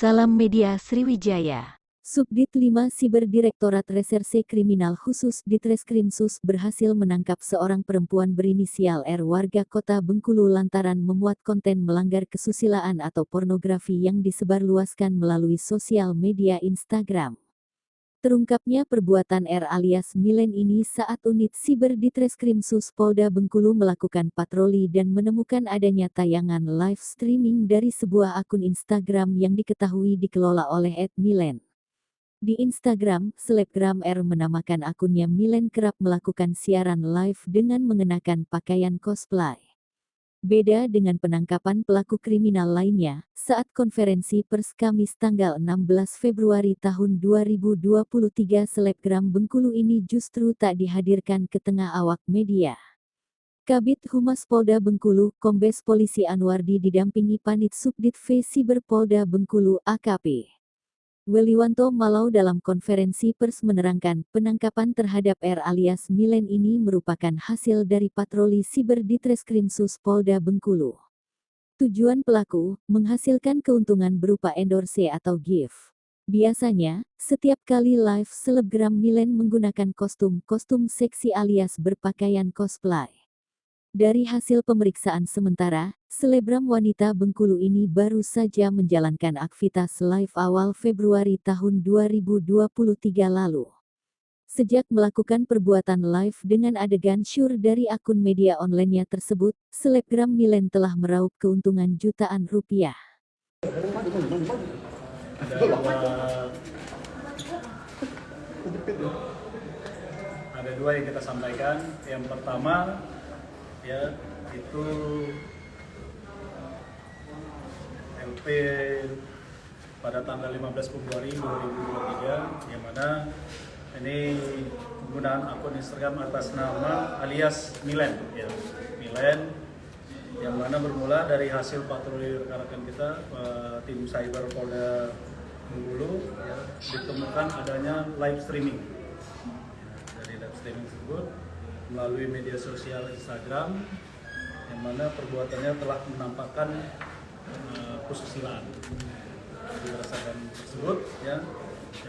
Salam Media Sriwijaya. Subdit 5 Siberdirektorat Reserse Kriminal Khusus Ditreskrimsus berhasil menangkap seorang perempuan berinisial R warga Kota Bengkulu lantaran memuat konten melanggar kesusilaan atau pornografi yang disebarluaskan melalui sosial media Instagram. Terungkapnya perbuatan R alias Milen ini saat unit Siber Ditreskrimsus Polda Bengkulu melakukan patroli dan menemukan adanya tayangan live streaming dari sebuah akun Instagram yang diketahui dikelola oleh @milen. Di Instagram, selebgram R menamakan akunnya Milen kerap melakukan siaran live dengan mengenakan pakaian cosplay. Beda dengan penangkapan pelaku kriminal lainnya, saat konferensi pers Kamis tanggal 16 Februari tahun 2023 selebgram Bengkulu ini justru tak dihadirkan ke tengah awak media. Kabid Humas Polda Bengkulu, Kombes Polisi Anwardi didampingi Panit Subdit V Siber Polda Bengkulu AKP Weliwanto Malau dalam konferensi pers menerangkan penangkapan terhadap R alias Milen ini merupakan hasil dari patroli Siber Ditreskrimsus Polda Bengkulu. Tujuan pelaku, menghasilkan keuntungan berupa endorse atau gift. Biasanya, setiap kali live selebgram Milen menggunakan kostum seksi alias berpakaian cosplay. Dari hasil pemeriksaan sementara, selebgram wanita Bengkulu ini baru saja menjalankan aktivitas live awal Februari tahun 2023 lalu. Sejak melakukan perbuatan live dengan adegan syur dari akun media online-nya tersebut, selebgram Milen telah meraup keuntungan jutaan rupiah. Ada dua yang kita sampaikan. Yang pertama, ya itu LP pada tanggal 15 Februari 2023 yang mana ini penggunaan akun Instagram atas nama alias Milen ya. Milen yang mana bermula dari hasil patroli rekan-rekan kita tim cyber Polda Bengkulu ya, ditemukan adanya live streaming. Dari live streaming tersebut melalui media sosial Instagram yang mana perbuatannya telah menampakkan kesusilaan. Berdasarkan tersebut ya,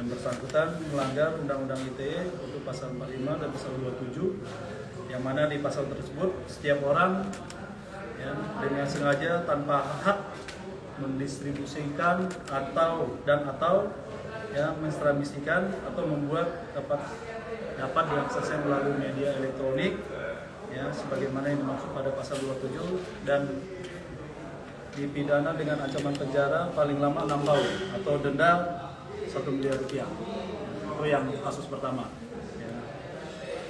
yang bersangkutan melanggar Undang-Undang ITE untuk pasal 45 dan pasal 27 yang mana di pasal tersebut setiap orang ya, dengan sengaja tanpa hak mendistribusikan atau ya mentransmisikan atau membuat dapat diaksesnya melalui media elektronik ya sebagaimana yang dimaksud pada pasal 27 dan dipidana dengan ancaman penjara paling lama 6 tahun atau denda 1 miliar rupiah. Itu yang kasus pertama ya,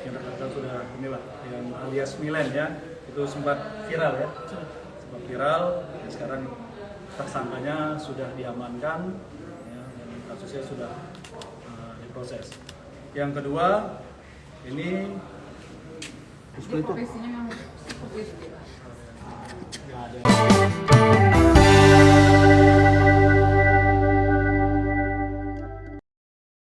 yang rekan-rekan sudah inilah yang alias Milen ya, itu sempat viral ya, dan sekarang tersangkanya sudah diamankan ya, dan kasusnya sudah diproses. Yang kedua, ini profesinya seperti itu.